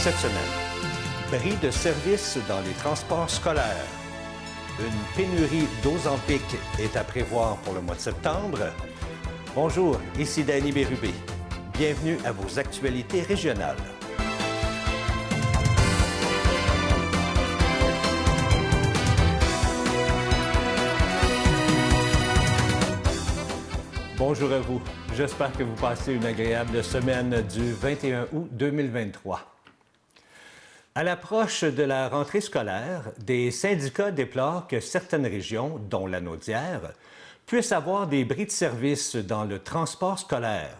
Cette semaine, bris de service dans les transports scolaires. Une pénurie d'Ozempic est à prévoir pour le mois de septembre. Bonjour, ici Danny Bérubé. Bienvenue à vos actualités régionales. Bonjour à vous. J'espère que vous passez une agréable semaine du 21 août 2023. À l'approche de la rentrée scolaire, des syndicats déplorent que certaines régions, dont la Naudière, puissent avoir des bris de service dans le transport scolaire.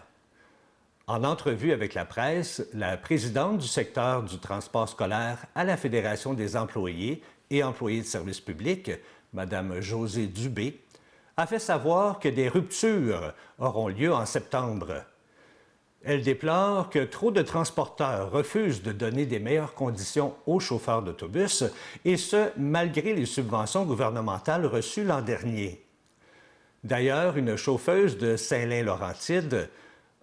En entrevue avec la presse, la présidente du secteur du transport scolaire à la Fédération des employés et employés de services publics, Mme Josée Dubé, a fait savoir que des ruptures auront lieu en septembre. Elle déplore que trop de transporteurs refusent de donner des meilleures conditions aux chauffeurs d'autobus, et ce, malgré les subventions gouvernementales reçues l'an dernier. D'ailleurs, une chauffeuse de Saint-Lin-Laurentide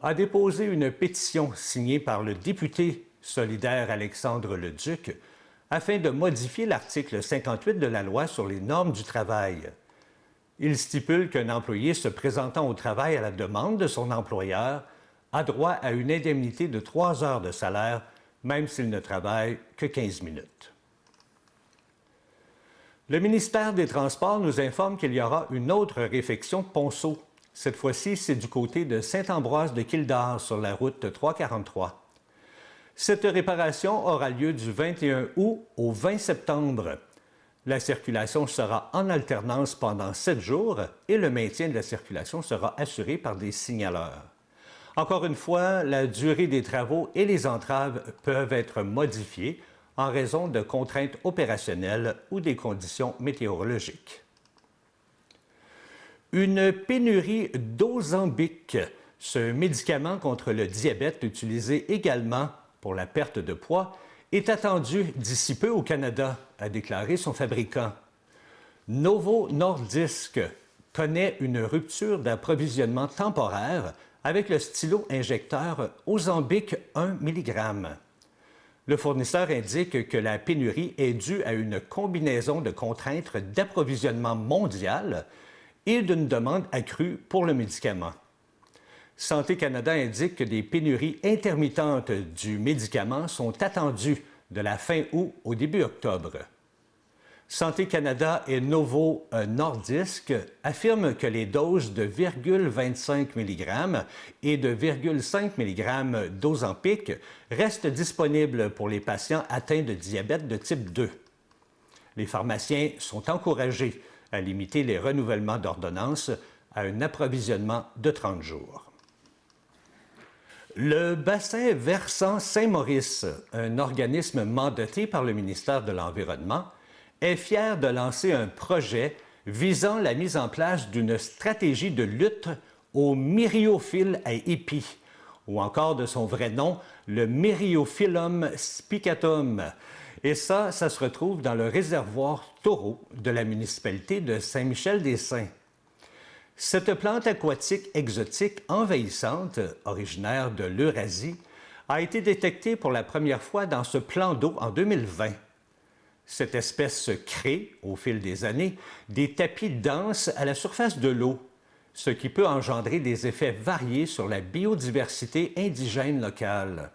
a déposé une pétition signée par le député solidaire Alexandre Leduc afin de modifier l'article 58 de la loi sur les normes du travail. Il stipule qu'un employé se présentant au travail à la demande de son employeur a droit à une indemnité de 3 heures de salaire, même s'il ne travaille que 15 minutes. Le ministère des Transports nous informe qu'il y aura une autre réfection ponceau. Cette fois-ci, c'est du côté de Saint-Ambroise de Kildare sur la route 343. Cette réparation aura lieu du 21 août au 20 septembre. La circulation sera en alternance pendant 7 jours et le maintien de la circulation sera assuré par des signaleurs. Encore une fois, la durée des travaux et les entraves peuvent être modifiées en raison de contraintes opérationnelles ou des conditions météorologiques. Une pénurie d'Ozempic, ce médicament contre le diabète utilisé également pour la perte de poids, est attendu d'ici peu au Canada, a déclaré son fabricant. Novo Nordisk connaît une rupture d'approvisionnement temporaire avec le stylo injecteur Ozempic 1 mg. Le fournisseur indique que la pénurie est due à une combinaison de contraintes d'approvisionnement mondial et d'une demande accrue pour le médicament. Santé Canada indique que des pénuries intermittentes du médicament sont attendues de la fin août au début octobre. Santé Canada et Novo Nordisk affirment que les doses de 0,25 mg et de 0,5 mg d'Ozempic restent disponibles pour les patients atteints de diabète de type 2. Les pharmaciens sont encouragés à limiter les renouvellements d'ordonnances à un approvisionnement de 30 jours. Le bassin versant Saint-Maurice, un organisme mandaté par le ministère de l'Environnement, est fier de lancer un projet visant la mise en place d'une stratégie de lutte aux myriophiles à épis, ou encore de son vrai nom, le Myriophyllum spicatum. Et ça se retrouve dans le réservoir taureau de la municipalité de Saint-Michel-des-Saints. Cette plante aquatique exotique envahissante, originaire de l'Eurasie, a été détectée pour la première fois dans ce plan d'eau en 2020. Cette espèce crée, au fil des années, des tapis denses à la surface de l'eau, ce qui peut engendrer des effets variés sur la biodiversité indigène locale.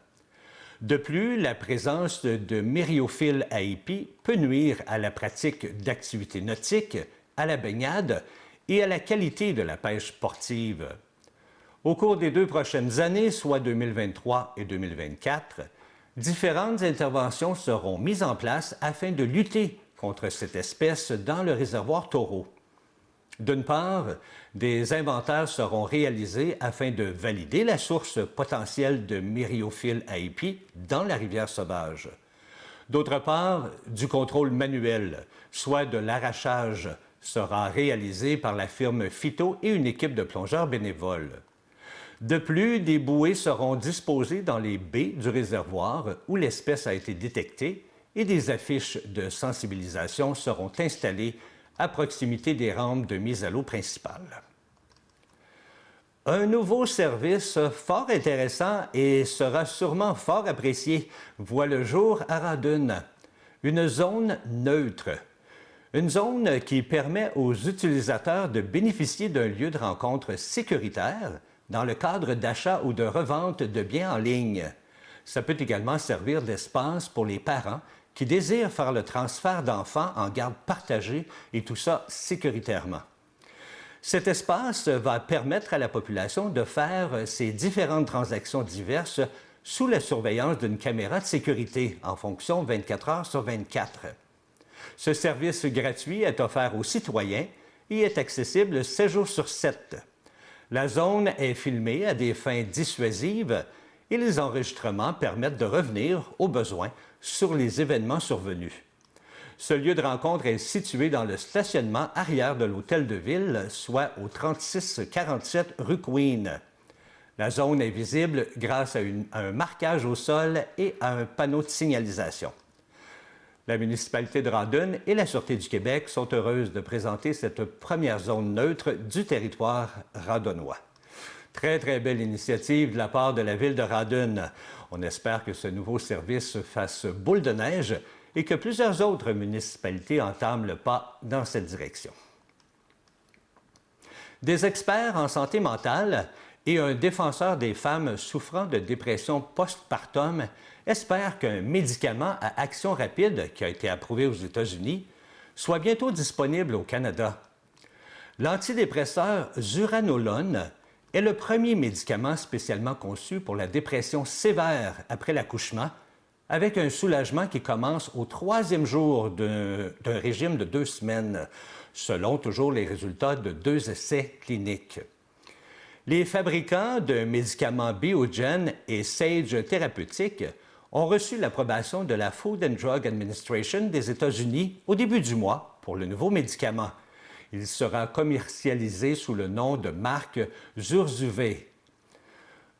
De plus, la présence de myriophiles à épis peut nuire à la pratique d'activités nautiques, à la baignade et à la qualité de la pêche sportive. Au cours des 2 prochaines années, soit 2023 et 2024, différentes interventions seront mises en place afin de lutter contre cette espèce dans le réservoir taureau. D'une part, des inventaires seront réalisés afin de valider la source potentielle de myriophiles à épis dans la rivière sauvage. D'autre part, du contrôle manuel, soit de l'arrachage, sera réalisé par la firme Phyto et une équipe de plongeurs bénévoles. De plus, des bouées seront disposées dans les baies du réservoir où l'espèce a été détectée et des affiches de sensibilisation seront installées à proximité des rampes de mise à l'eau principales. Un nouveau service fort intéressant et sera sûrement fort apprécié voit le jour à Rawdon. Une zone neutre. Une zone qui permet aux utilisateurs de bénéficier d'un lieu de rencontre sécuritaire dans le cadre d'achat ou de revente de biens en ligne. Ça peut également servir d'espace pour les parents qui désirent faire le transfert d'enfants en garde partagée et tout ça sécuritairement. Cet espace va permettre à la population de faire ces différentes transactions diverses sous la surveillance d'une caméra de sécurité en fonction 24 heures sur 24. Ce service gratuit est offert aux citoyens et est accessible 7 jours sur 7. La zone est filmée à des fins dissuasives et les enregistrements permettent de revenir, au besoin, sur les événements survenus. Ce lieu de rencontre est situé dans le stationnement arrière de l'hôtel de ville, soit au 3647 rue Queen. La zone est visible grâce à un marquage au sol et à un panneau de signalisation. La municipalité de Rawdon et la Sûreté du Québec sont heureuses de présenter cette première zone neutre du territoire rawdonnois. Très, très belle initiative de la part de la ville de Rawdon. On espère que ce nouveau service fasse boule de neige et que plusieurs autres municipalités entament le pas dans cette direction. Des experts en santé mentale et un défenseur des femmes souffrant de dépression postpartum espèrent qu'un médicament à action rapide qui a été approuvé aux États-Unis soit bientôt disponible au Canada. L'antidépresseur zuranolone est le premier médicament spécialement conçu pour la dépression sévère après l'accouchement, avec un soulagement qui commence au 3e jour d'un régime de 2 semaines, selon toujours les résultats de 2 essais cliniques. Les fabricants de médicaments Biogen et Sage Therapeutics ont reçu l'approbation de la Food and Drug Administration des États-Unis au début du mois pour le nouveau médicament. Il sera commercialisé sous le nom de marque Zurzuvae.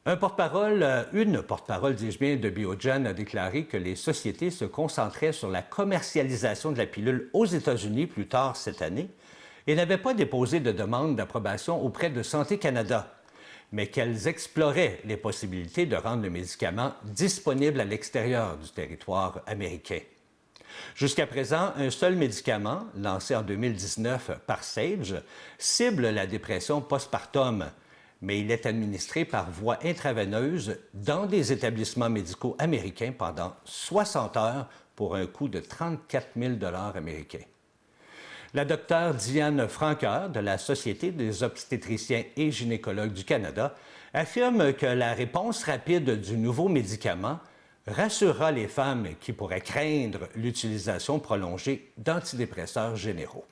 Une porte-parole, dis-je bien, de Biogen a déclaré que les sociétés se concentraient sur la commercialisation de la pilule aux États-Unis plus tard cette année et n'avaient pas déposé de demande d'approbation auprès de Santé Canada, mais qu'elles exploraient les possibilités de rendre le médicament disponible à l'extérieur du territoire américain. Jusqu'à présent, un seul médicament, lancé en 2019 par Sage, cible la dépression postpartum, mais il est administré par voie intraveineuse dans des établissements médicaux américains pendant 60 heures pour un coût de 34 000 américains. La docteure Diane Franqueur de la Société des obstétriciens et gynécologues du Canada affirme que la réponse rapide du nouveau médicament rassurera les femmes qui pourraient craindre l'utilisation prolongée d'antidépresseurs généraux.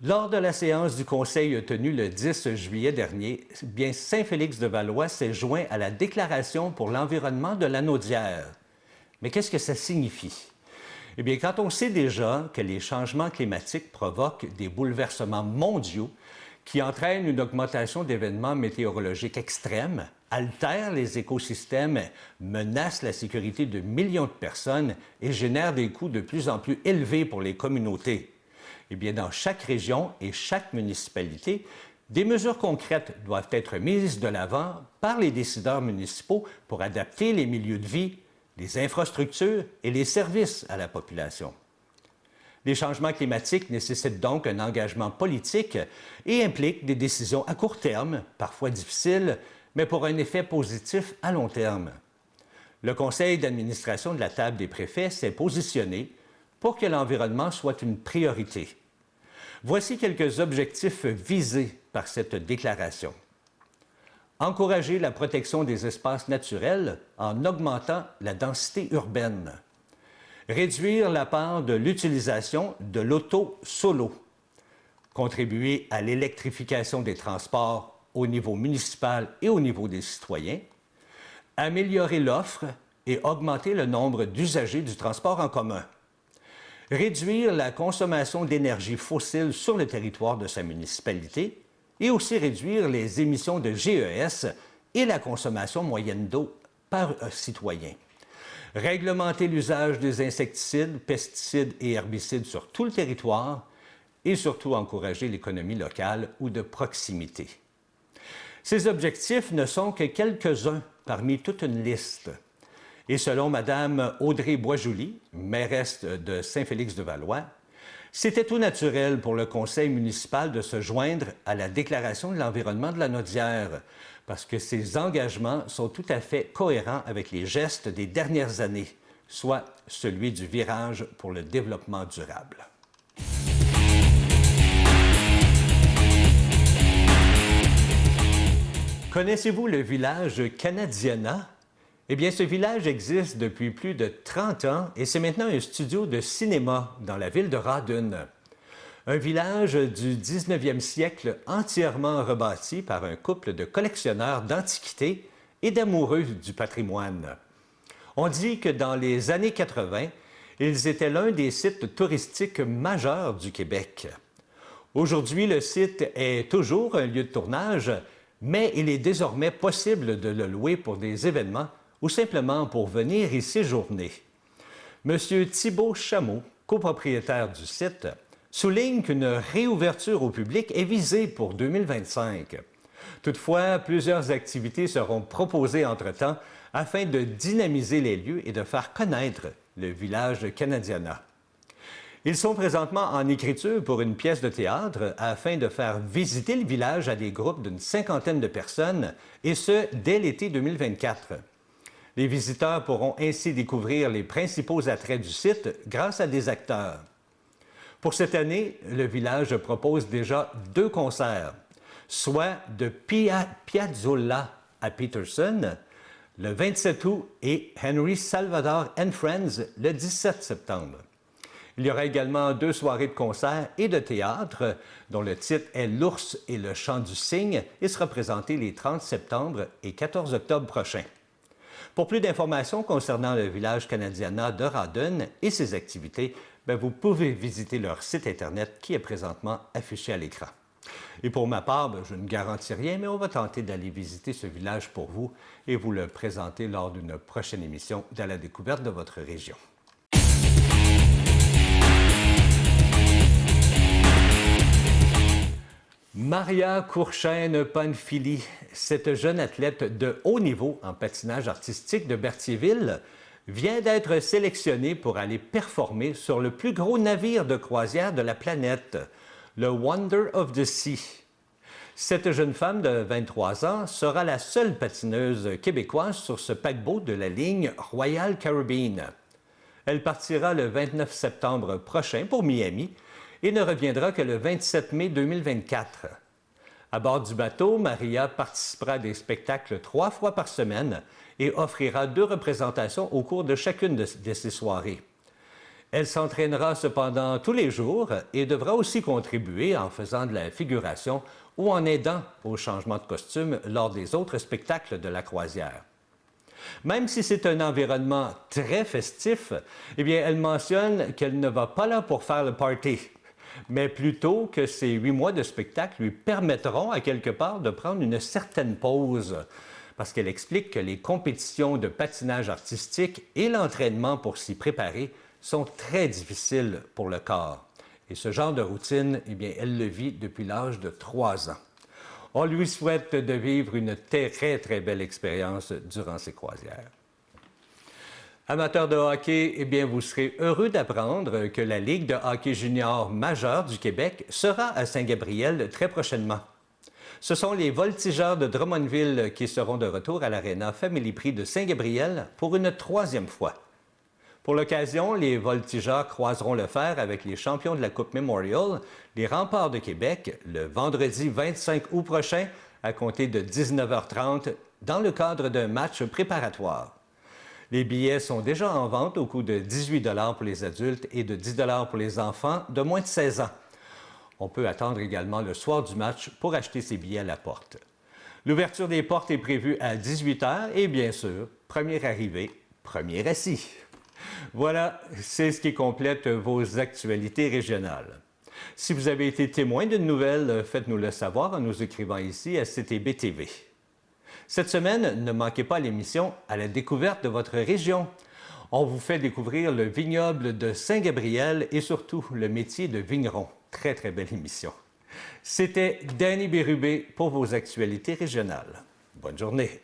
Lors de la séance du Conseil tenue le 10 juillet dernier, Saint-Félix-de-Valois s'est joint à la Déclaration pour l'environnement de l'Anaudière. Mais qu'est-ce que ça signifie? Eh bien, quand on sait déjà que les changements climatiques provoquent des bouleversements mondiaux qui entraînent une augmentation d'événements météorologiques extrêmes, altèrent les écosystèmes, menacent la sécurité de millions de personnes et génèrent des coûts de plus en plus élevés pour les communautés. Eh bien, dans chaque région et chaque municipalité, des mesures concrètes doivent être mises de l'avant par les décideurs municipaux pour adapter les milieux de vie, les infrastructures et les services à la population. Les changements climatiques nécessitent donc un engagement politique et impliquent des décisions à court terme, parfois difficiles, mais pour un effet positif à long terme. Le conseil d'administration de la Table des préfets s'est positionné pour que l'environnement soit une priorité. Voici quelques objectifs visés par cette déclaration. Encourager la protection des espaces naturels en augmentant la densité urbaine. Réduire la part de l'utilisation de l'auto solo. Contribuer à l'électrification des transports au niveau municipal et au niveau des citoyens. Améliorer l'offre et augmenter le nombre d'usagers du transport en commun. Réduire la consommation d'énergie fossile sur le territoire de sa municipalité et aussi réduire les émissions de GES et la consommation moyenne d'eau par citoyen. Réglementer l'usage des insecticides, pesticides et herbicides sur tout le territoire et surtout encourager l'économie locale ou de proximité. Ces objectifs ne sont que quelques-uns parmi toute une liste. Et selon Mme Audrey Boisjoli, mairesse de Saint-Félix-de-Valois, c'était tout naturel pour le conseil municipal de se joindre à la Déclaration de l'environnement de la Naudière, parce que ces engagements sont tout à fait cohérents avec les gestes des dernières années, soit celui du virage pour le développement durable. Connaissez-vous le village Canadiana? Eh bien, ce village existe depuis plus de 30 ans et c'est maintenant un studio de cinéma dans la ville de Rawdon. Un village du 19e siècle entièrement rebâti par un couple de collectionneurs d'antiquités et d'amoureux du patrimoine. On dit que dans les années 80, ils étaient l'un des sites touristiques majeurs du Québec. Aujourd'hui, le site est toujours un lieu de tournage, mais il est désormais possible de le louer pour des événements ou simplement pour venir y séjourner. M. Thibault Chameau, copropriétaire du site, souligne qu'une réouverture au public est visée pour 2025. Toutefois, plusieurs activités seront proposées entre-temps afin de dynamiser les lieux et de faire connaître le village Canadiana. Ils sont présentement en écriture pour une pièce de théâtre afin de faire visiter le village à des groupes d'une 50aine de personnes, et ce, dès l'été 2024. Les visiteurs pourront ainsi découvrir les principaux attraits du site grâce à des acteurs. Pour cette année, le village propose déjà 2 concerts, soit de Piazzolla à Peterson le 27 août et Henry Salvador and Friends le 17 septembre. Il y aura également 2 soirées de concert et de théâtre, dont le titre est L'ours et le chant du cygne et sera présenté les 30 septembre et 14 octobre prochains. Pour plus d'informations concernant le village Canadiana de Rawdon et ses activités, vous pouvez visiter leur site Internet qui est présentement affiché à l'écran. Et pour ma part, je ne garantis rien, mais on va tenter d'aller visiter ce village pour vous et vous le présenter lors d'une prochaine émission dans la découverte de votre région. Maria Courchaine-Panfili, cette jeune athlète de haut niveau en patinage artistique de Berthierville, vient d'être sélectionnée pour aller performer sur le plus gros navire de croisière de la planète, le Wonder of the Sea. Cette jeune femme de 23 ans sera la seule patineuse québécoise sur ce paquebot de la ligne Royal Caribbean. Elle partira le 29 septembre prochain pour Miami et ne reviendra que le 27 mai 2024. À bord du bateau, Maria participera à des spectacles 3 fois par semaine et offrira 2 représentations au cours de chacune de ces soirées. Elle s'entraînera cependant tous les jours et devra aussi contribuer en faisant de la figuration ou en aidant au changement de costume lors des autres spectacles de la croisière. Même si c'est un environnement très festif, elle mentionne qu'elle ne va pas là pour faire le party, mais plutôt que ces 8 mois de spectacle lui permettront à quelque part de prendre une certaine pause, parce qu'elle explique que les compétitions de patinage artistique et l'entraînement pour s'y préparer sont très difficiles pour le corps. Et ce genre de routine, elle le vit depuis l'âge de 3 ans. On lui souhaite de vivre une très, très belle expérience durant ces croisières. Amateurs de hockey, vous serez heureux d'apprendre que la Ligue de hockey junior majeure du Québec sera à Saint-Gabriel très prochainement. Ce sont les Voltigeurs de Drummondville qui seront de retour à l'Arena Family Prix de Saint-Gabriel pour une 3e fois. Pour l'occasion, les Voltigeurs croiseront le fer avec les champions de la Coupe Memorial, les Remparts de Québec, le vendredi 25 août prochain, à compter de 19h30, dans le cadre d'un match préparatoire. Les billets sont déjà en vente au coût de 18 $ pour les adultes et de 10 $ pour les enfants de moins de 16 ans. On peut attendre également le soir du match pour acheter ses billets à la porte. L'ouverture des portes est prévue à 18h et bien sûr, premier arrivé, premier assis. Voilà, c'est ce qui complète vos actualités régionales. Si vous avez été témoin d'une nouvelle, faites-nous le savoir en nous écrivant ici à CTB TV. Cette semaine, ne manquez pas l'émission « À la découverte de votre région ». On vous fait découvrir le vignoble de Saint-Gabriel et surtout le métier de vigneron. Très, très belle émission. C'était Danny Bérubé pour vos actualités régionales. Bonne journée.